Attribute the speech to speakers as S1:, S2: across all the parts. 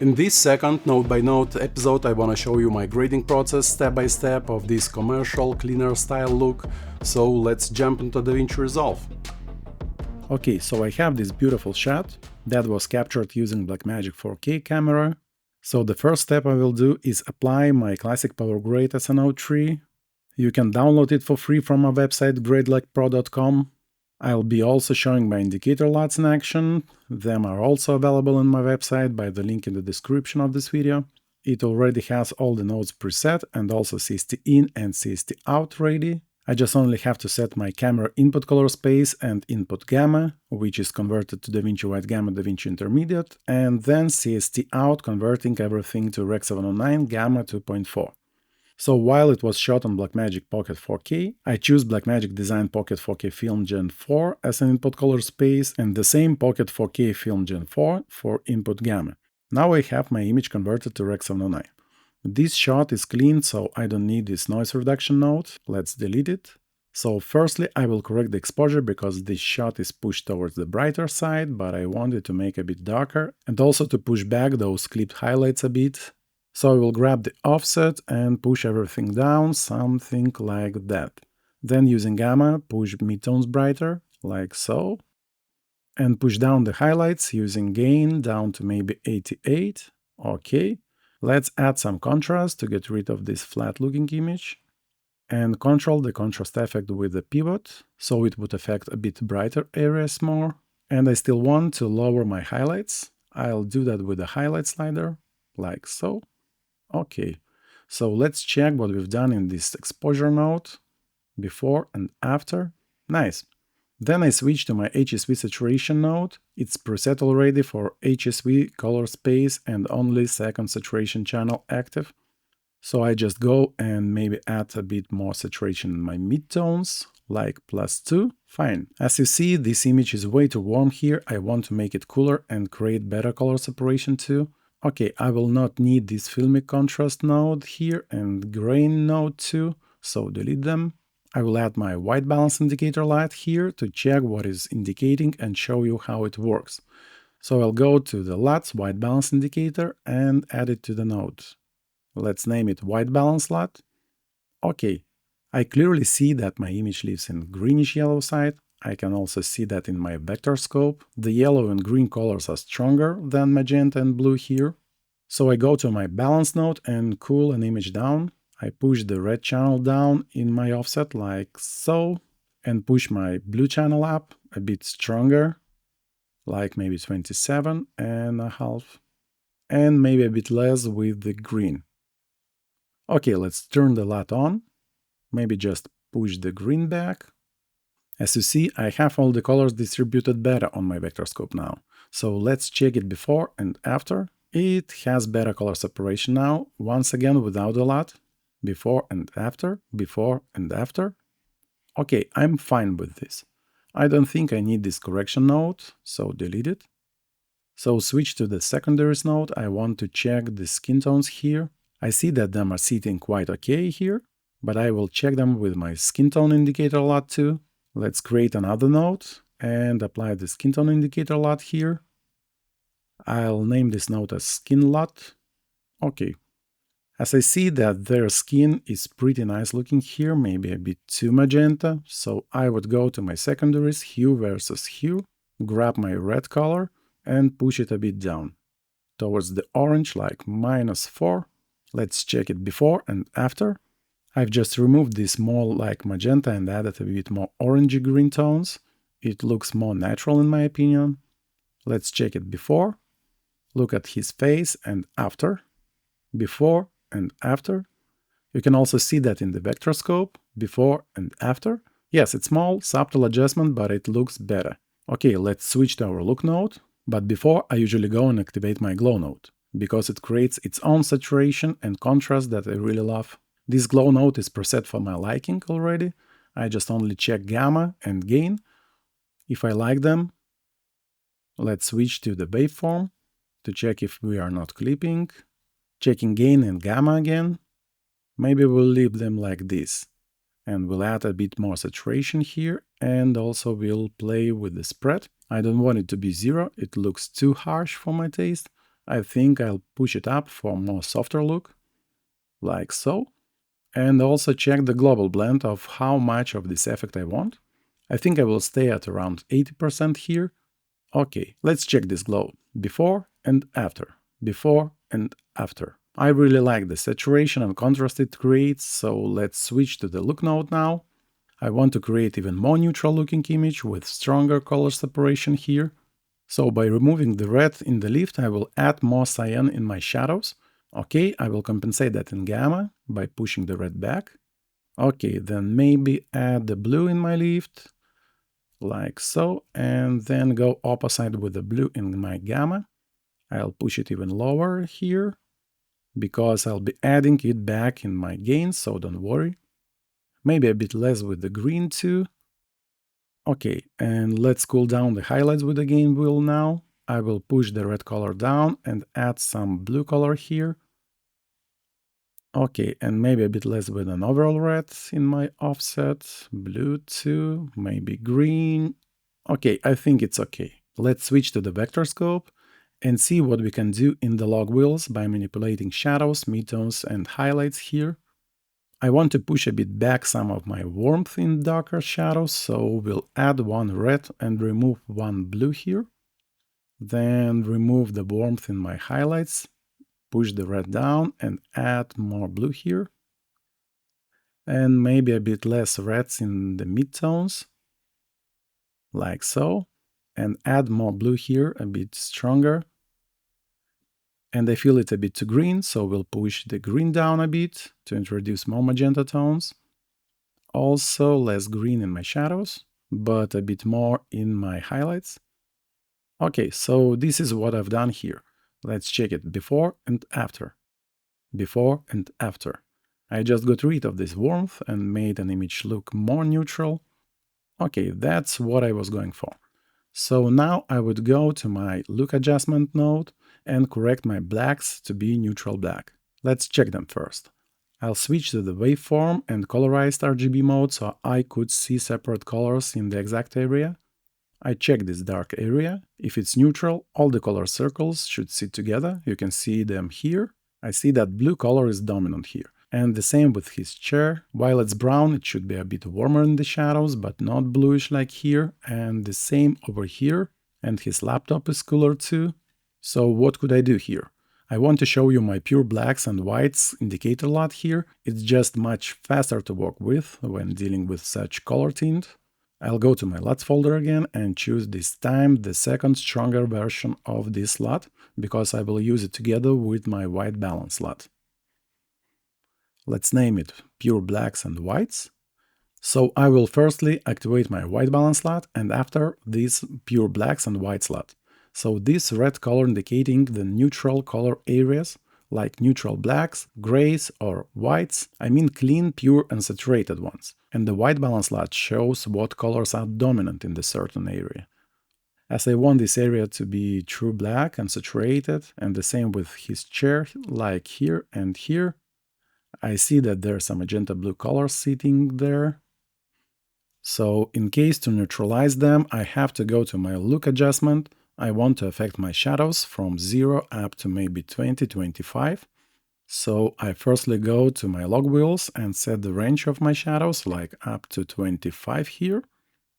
S1: In this second note-by-note episode I wanna show you my grading process step by step of this commercial, cleaner style look, so let's jump into DaVinci Resolve. Okay, so I have this beautiful shot that was captured using Blackmagic 4K camera. So the first step I will do is apply my classic power grade SNO3. You can download it for free from my website gradelekpro.com. I'll be also showing my indicator LUTs in action. Them are also available on my website by the link in the description of this video. It already has all the nodes preset and also CST in and CST out ready. I just only have to set my camera input color space and input gamma, which is converted to DaVinci White Gamma DaVinci Intermediate, and then CST out, converting everything to Rec 709 Gamma 2.4. So while it was shot on Blackmagic Pocket 4K, I choose Blackmagic Design Pocket 4K Film Gen 4 as an input color space and the same Pocket 4K Film Gen 4 for input gamma. Now I have my image converted to Rec 709. This shot is clean, so I don't need this noise reduction node. Let's delete it. So firstly, I will correct the exposure because this shot is pushed towards the brighter side, but I wanted to make a bit darker and also to push back those clipped highlights a bit. So I will grab the offset and push everything down, something like that. Then using gamma, push midtones brighter, like so. And push down the highlights using gain down to maybe 88. Okay. Let's add some contrast to get rid of this flat looking image. And control the contrast effect with the pivot, so it would affect a bit brighter areas more. And I still want to lower my highlights. I'll do that with the highlight slider, like so. Okay, so let's check what we've done in this exposure node, before and after. Nice. Then I switch to my HSV Saturation node. It's preset already for HSV color space and only second saturation channel active. So I just go and maybe add a bit more saturation in my midtones, like +2. Fine. As you see, this image is way too warm here. I want to make it cooler and create better color separation too. Okay, I will not need this filmic contrast node here and grain node too, so delete them. I will add my white balance indicator light here to check what is indicating and show you how it works. So I'll go to the LUTs white balance indicator and add it to the node. Let's name it white balance LUT. Okay, I clearly see that my image lives in greenish yellow side. I can also see that in my vector scope. The yellow and green colors are stronger than magenta and blue here. So I go to my balance node and cool an image down. I push the red channel down in my offset like so, and push my blue channel up a bit stronger, like maybe 27.5, and maybe a bit less with the green. Okay, let's turn the LUT on. Maybe just push the green back. As you see, I have all the colors distributed better on my vector scope now. So let's check it before and after. It has better color separation now, once again without the LUT. Before and after, before and after. Okay, I'm fine with this. I don't think I need this correction node, so delete it. So switch to the secondaries node. I want to check the skin tones here. I see that them are sitting quite okay here, but I will check them with my skin tone indicator LUT too. Let's create another node and apply the skin tone indicator LUT here. I'll name this node as skin LUT. Okay. As I see that their skin is pretty nice looking here, maybe a bit too magenta, so I would go to my secondaries, hue versus hue, grab my red color and push it a bit down towards the orange, like -4. Let's check it before and after. I've just removed this more like magenta and added a bit more orangey green tones. It looks more natural in my opinion. Let's check it before. Look at his face and after. Before and after. You can also see that in the vector scope, before and after. Yes, it's small, subtle adjustment, but it looks better. Okay, let's switch to our look node. But before, I usually go and activate my glow node, because it creates its own saturation and contrast that I really love. This glow node is preset for my liking already. I just only check gamma and gain. If I like them, let's switch to the waveform to check if we are not clipping. Checking gain and gamma again. Maybe we'll leave them like this. And we'll add a bit more saturation here, and also we'll play with the spread. I don't want it to be 0, it looks too harsh for my taste. I think I'll push it up for a more softer look, like so. And also check the global blend of how much of this effect I want. I think I will stay at around 80% here. Okay, let's check this glow, before and after, before and after. I really like the saturation and contrast it creates, so let's switch to the look node now. I want to create even more neutral looking image with stronger color separation here. So by removing the red in the lift, I will add more cyan in my shadows. Okay, I will compensate that in gamma by pushing the red back. Okay, then maybe add the blue in my lift, like so, and then go opposite with the blue in my gamma. I'll push it even lower here, because I'll be adding it back in my gain, so don't worry. Maybe a bit less with the green too. Okay, and let's cool down the highlights with the gain wheel now. I will push the red color down and add some blue color here. Okay, and maybe a bit less with an overall red in my offset. Blue too, maybe green. Okay, I think it's okay. Let's switch to the vector scope and see what we can do in the log wheels by manipulating shadows, midtones, and highlights here. I want to push a bit back some of my warmth in darker shadows, so we'll add one red and remove one blue here. Then remove the warmth in my highlights, push the red down and add more blue here. And maybe a bit less reds in the midtones, like so. And add more blue here, a bit stronger. And I feel it a bit too green, so we'll push the green down a bit to introduce more magenta tones. Also less green in my shadows, but a bit more in my highlights. Okay, so this is what I've done here. Let's check it before and after. Before and after. I just got rid of this warmth and made an image look more neutral. Okay, that's what I was going for. So now I would go to my look adjustment node and correct my blacks to be neutral black. Let's check them first. I'll switch to the waveform and colorized RGB mode so I could see separate colors in the exact area. I check this dark area. If it's neutral, all the color circles should sit together. You can see them here. I see that blue color is dominant here. And the same with his chair. While it's brown, it should be a bit warmer in the shadows, but not bluish like here. And the same over here. And his laptop is cooler too. So what could I do here? I want to show you my pure blacks and whites indicator LUT here. It's just much faster to work with when dealing with such color tint. I'll go to my LUTs folder again and choose this time the second stronger version of this LUT, because I will use it together with my white balance LUT. Let's name it Pure Blacks and Whites. So I will firstly activate my white balance LUT and after this Pure Blacks and Whites LUT. So this red color indicating the neutral color areas, like neutral blacks, grays or whites, I mean clean, pure and saturated ones. And the white balance LUT shows what colors are dominant in the certain area. As I want this area to be true black and saturated, and the same with his chair, like here and here, I see that there's some magenta blue color sitting there. So in case to neutralize them, I have to go to my look adjustment. I want to affect my shadows from 0 up to maybe 20-25. So I firstly go to my log wheels and set the range of my shadows like up to 25 here.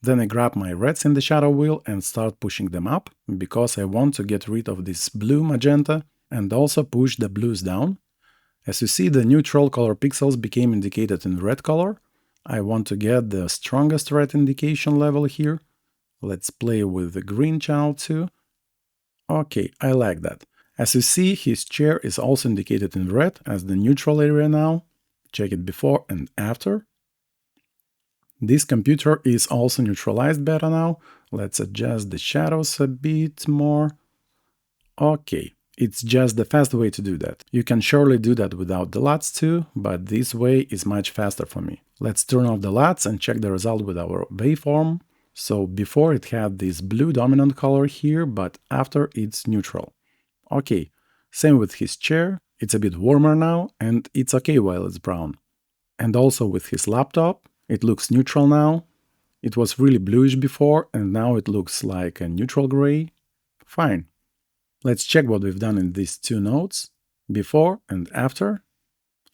S1: Then I grab my reds in the shadow wheel and start pushing them up, because I want to get rid of this blue magenta and also push the blues down. As you see, the neutral color pixels became indicated in red color. I want to get the strongest red indication level here. Let's play with the green channel too. Okay, I like that. As you see, his chair is also indicated in red as the neutral area now. Check it before and after. This computer is also neutralized better now. Let's adjust the shadows a bit more. Okay, it's just the fast way to do that. You can surely do that without the LUTs too, but this way is much faster for me. Let's turn off the LUTs and check the result with our waveform. So before it had this blue dominant color here, but after it's neutral. Okay, same with his chair. It's a bit warmer now, and it's okay while it's brown. And also with his laptop, it looks neutral now. It was really bluish before, and now it looks like a neutral gray. Fine. Let's check what we've done in these two nodes, before and after.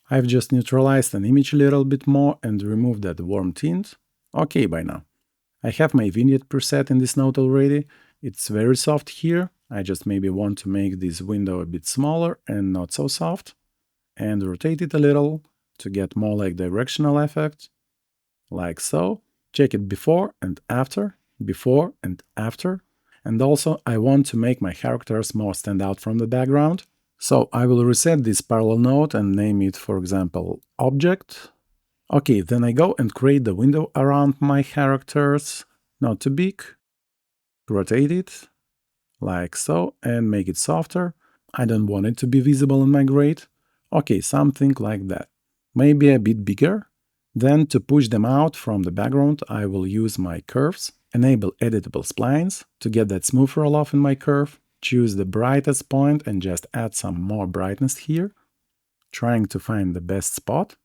S1: I've just neutralized an image a little bit more and removed that warm tint. Okay by now. I have my vignette preset in this node already. It's very soft here. I just maybe want to make this window a bit smaller and not so soft. And rotate it a little to get more like directional effect. Like so. Check it before and after, before and after. And also I want to make my characters more stand out from the background. So I will reset this parallel node and name it, for example, object. Okay, then I go and create the window around my characters, not too big. Rotate it, like so, and make it softer. I don't want it to be visible in my grade. Okay, something like that. Maybe a bit bigger. Then to push them out from the background, I will use my curves, enable editable splines to get that smooth roll-off in my curve, choose the brightest point and just add some more brightness here, trying to find the best spot.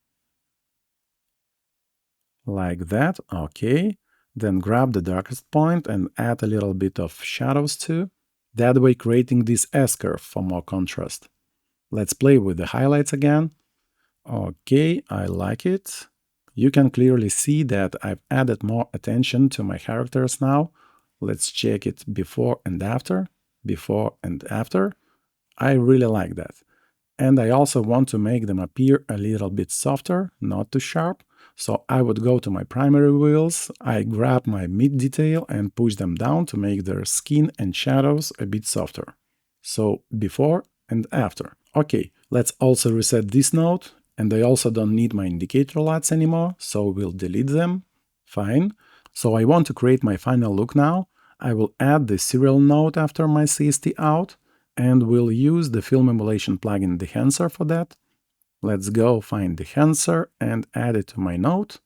S1: Like that, okay. Then grab the darkest point and add a little bit of shadows too, that way creating this S-curve for more contrast. Let's play with the highlights again. Okay, I like it. You can clearly see that I've added more attention to my characters now. Let's check it before and after. Before and after. I really like that. And I also want to make them appear a little bit softer, not too sharp. So I would go to my primary wheels, I grab my mid detail and push them down to make their skin and shadows a bit softer. So before and after. Okay, let's also reset this node. And I also don't need my indicator LUTs anymore, so we'll delete them. Fine. So I want to create my final look now. I will add the serial node after my CST out, and we'll use the film emulation plugin Dehancer for that. Let's go find Dehancer and add it to my node.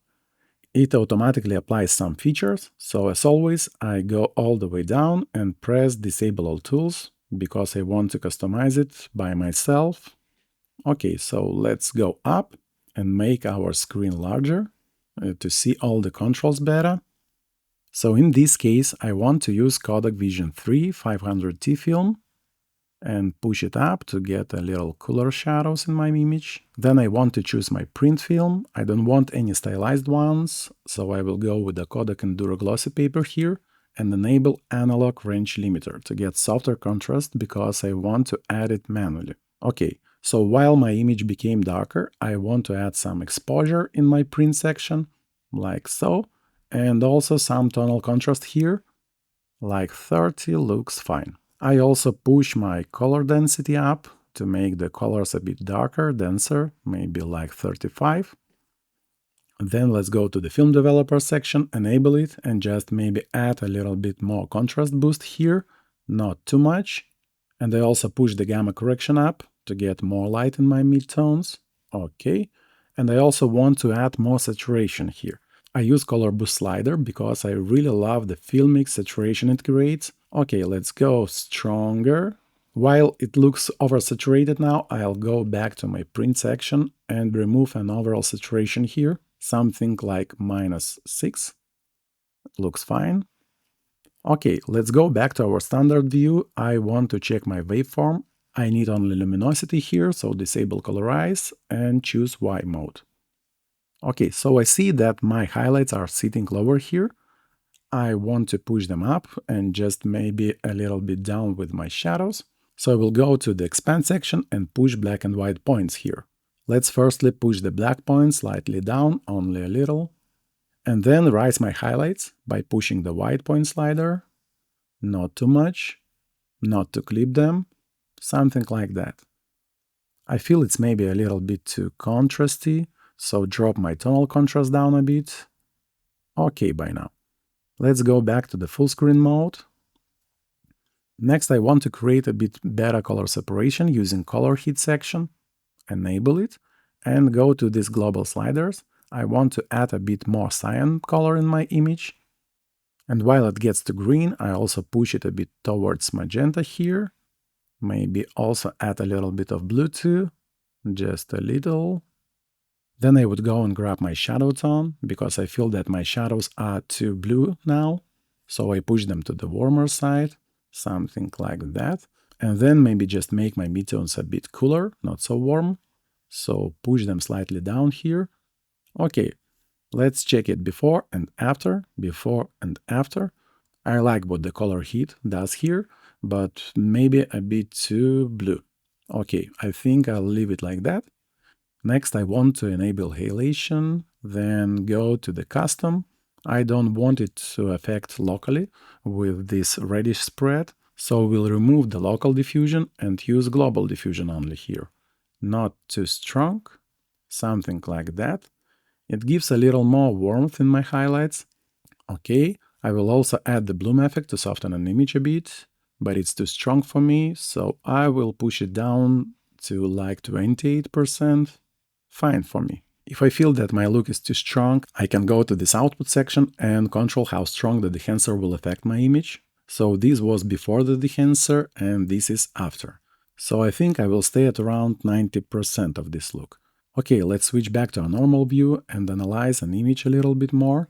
S1: It automatically applies some features, so as always, I go all the way down and press Disable All Tools, because I want to customize it by myself. Okay, so let's go up and make our screen larger to see all the controls better. So in this case, I want to use Kodak Vision 3 500T film and push it up to get a little cooler shadows in my image. Then I want to choose my print film. I don't want any stylized ones, so I will go with the Kodak Enduro Glossy paper here and enable Analog Range Limiter to get softer contrast because I want to add it manually. Okay. So while my image became darker, I want to add some exposure in my print section, like so, and also some tonal contrast here, like 30 looks fine. I also push my color density up to make the colors a bit darker, denser, maybe like 35. Then let's go to the film developer section, enable it, and just maybe add a little bit more contrast boost here, not too much. And I also push the gamma correction up to get more light in my midtones. Okay. And I also want to add more saturation here. I use color boost slider because I really love the filmic saturation it creates. Okay, let's go stronger. While it looks oversaturated now, I'll go back to my print section and remove an overall saturation here, something like -6. Looks fine. Okay, let's go back to our standard view. I want to check my waveform. I need only luminosity here, so disable colorize and choose Y mode. Okay, so I see that my highlights are sitting lower here. I want to push them up and just maybe a little bit down with my shadows. So I will go to the expand section and push black and white points here. Let's firstly push the black points slightly down, only a little. And then rise my highlights by pushing the white point slider. Not too much, not to clip them. Something like that. I feel it's maybe a little bit too contrasty, so drop my tonal contrast down a bit. Okay by now. Let's go back to the full screen mode. Next I want to create a bit better color separation using color heat section. Enable it and go to these global sliders. I want to add a bit more cyan color in my image. And while it gets to green, I also push it a bit towards magenta here. Maybe also add a little bit of blue too, just a little. Then I would go and grab my shadow tone, because I feel that my shadows are too blue now. So I push them to the warmer side, something like that. And then maybe just make my midtones a bit cooler, not so warm. So push them slightly down here. Okay, let's check it before and after, before and after. I like what the color heat does here, but maybe a bit too blue. Okay, I think I'll leave it like that. Next, I want to enable halation, then go to the custom. I don't want it to affect locally with this reddish spread, so we'll remove the local diffusion and use global diffusion only here. Not too strong, something like that. It gives a little more warmth in my highlights. Okay, I will also add the bloom effect to soften an image a bit, but it's too strong for me, so I will push it down to like 28%. Fine for me. If I feel that my look is too strong, I can go to this output section and control how strong the dehancer will affect my image. So this was before the dehancer and this is after. So I think I will stay at around 90% of this look. Okay, let's switch back to a normal view and analyze an image a little bit more.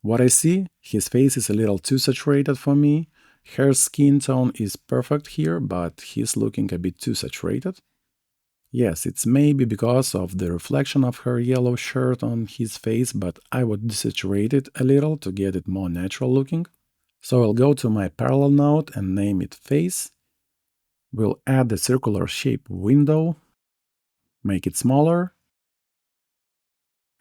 S1: What I see, his face is a little too saturated for me. Her skin tone is perfect here, but he's looking a bit too saturated. Yes, it's maybe because of the reflection of her yellow shirt on his face, but I would desaturate it a little to get it more natural looking. So I'll go to my parallel node and name it face. We'll add the circular shape window, make it smaller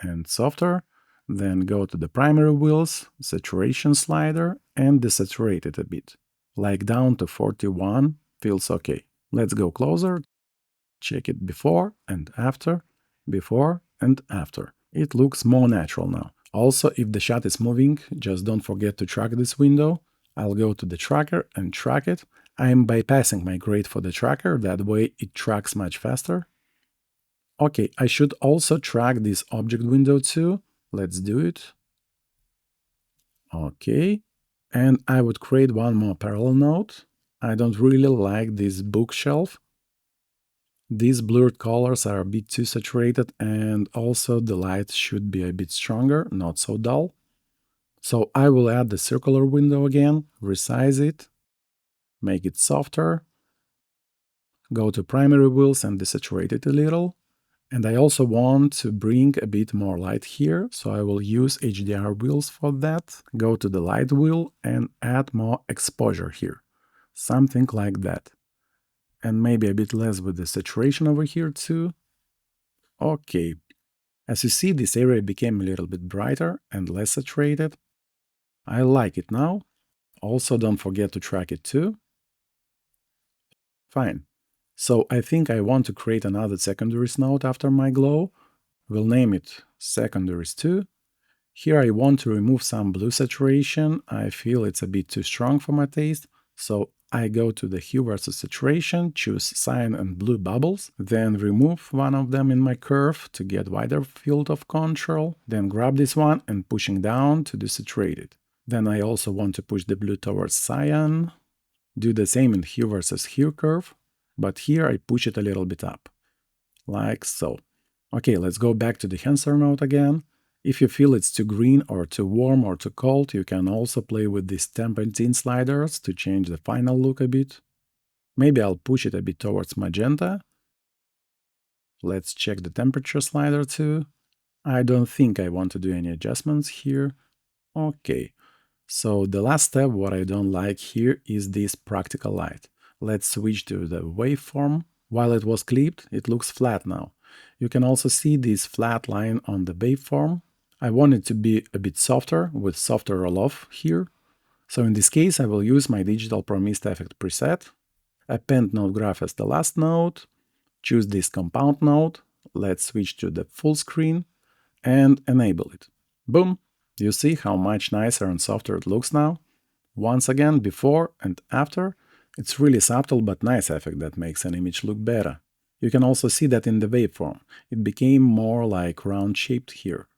S1: and softer. Then go to the primary wheels, saturation slider, and desaturate it a bit. Like down to 41 feels okay. Let's go closer. Check it before and after, before and after. It looks more natural now. Also, if the shot is moving, just don't forget to track this window. I'll go to the tracker and track it. I am bypassing my grade for the tracker, that way it tracks much faster. Okay, I should also track this object window too. Let's do it. Okay, and I would create one more parallel node. I don't really like this bookshelf. These blurred colors are a bit too saturated and also the light should be a bit stronger, not so dull. So I will add the circular window again, resize it, make it softer, go to primary wheels and desaturate it a little. And I also want to bring a bit more light here, so I will use HDR wheels for that. Go to the light wheel and add more exposure here, something like that. And maybe a bit less with the saturation over here too. Okay, as you see, this area became a little bit brighter and less saturated. I like it now. Also, don't forget to track it too. Fine. So I think I want to create another secondaries node after my glow. We'll name it Secondaries 2. Here I want to remove some blue saturation. I feel it's a bit too strong for my taste. So I go to the hue versus saturation, choose cyan and blue bubbles, then remove one of them in my curve to get wider field of control, then grab this one and pushing down to desaturate it. Then I also want to push the blue towards cyan. Do the same in hue versus hue curve, but here I push it a little bit up, like so. Okay, let's go back to the Dehancer node again. If you feel it's too green or too warm or too cold, you can also play with these temperature sliders to change the final look a bit. Maybe I'll push it a bit towards magenta. Let's check the temperature slider too. I don't think I want to do any adjustments here. Okay. So the last step, what I don't like here, is this practical light. Let's switch to the waveform. While it was clipped, it looks flat now. You can also see this flat line on the waveform. I want it to be a bit softer, with softer roll-off here. So in this case, I will use my Digital Pro Mist Effect preset, append node graph as the last node, choose this compound node, let's switch to the full screen, and enable it. Boom! You see how much nicer and softer it looks now? Once again, before and after, it's really subtle but nice effect that makes an image look better. You can also see that in the waveform. It became more like round-shaped here.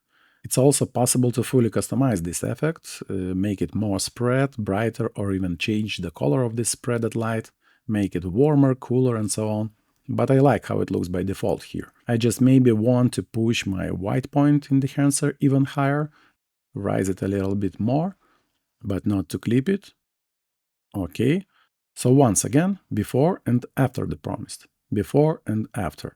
S1: It's also possible to fully customize this effect, make it more spread, brighter, or even change the color of this spreaded light, make it warmer, cooler, and so on. But I like how it looks by default here. I just maybe want to push my white point in the Dehancer even higher, rise it a little bit more, but not to clip it. Okay, So once again, before and after the promised. Before and after.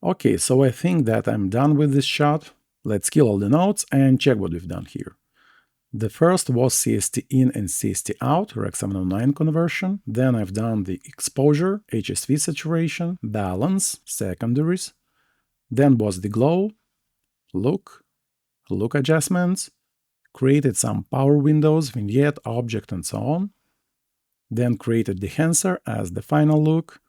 S1: Okay, so I think that I'm done with this shot. Let's kill all the nodes and check what we've done here. The first was CST in and CST out, Rec 709 conversion. Then I've done the exposure, HSV saturation, balance, secondaries. Then was the glow, look adjustments, created some power windows, vignette, object, and so on. Then created Dehancer as the final look.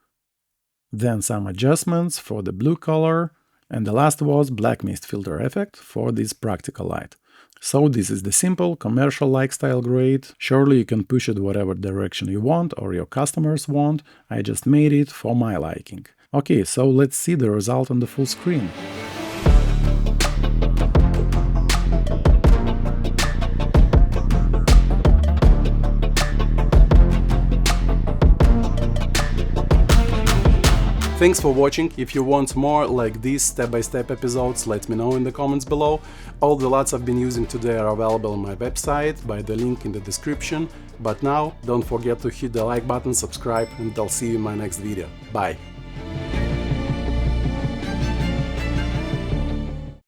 S1: Then some adjustments for the blue color. And the last was black mist filter effect for this practical light. So this is the simple, commercial-like style grade. Surely you can push it whatever direction you want or your customers want. I just made it for my liking. Okay, so let's see the result on the full screen.
S2: Thanks for watching. If you want more like these step-by-step episodes, let me know in the comments below. All the LUTs I've been using today are available on my website by the link in the description. But now, don't forget to hit the like button, subscribe, and I'll see you in my next video. Bye!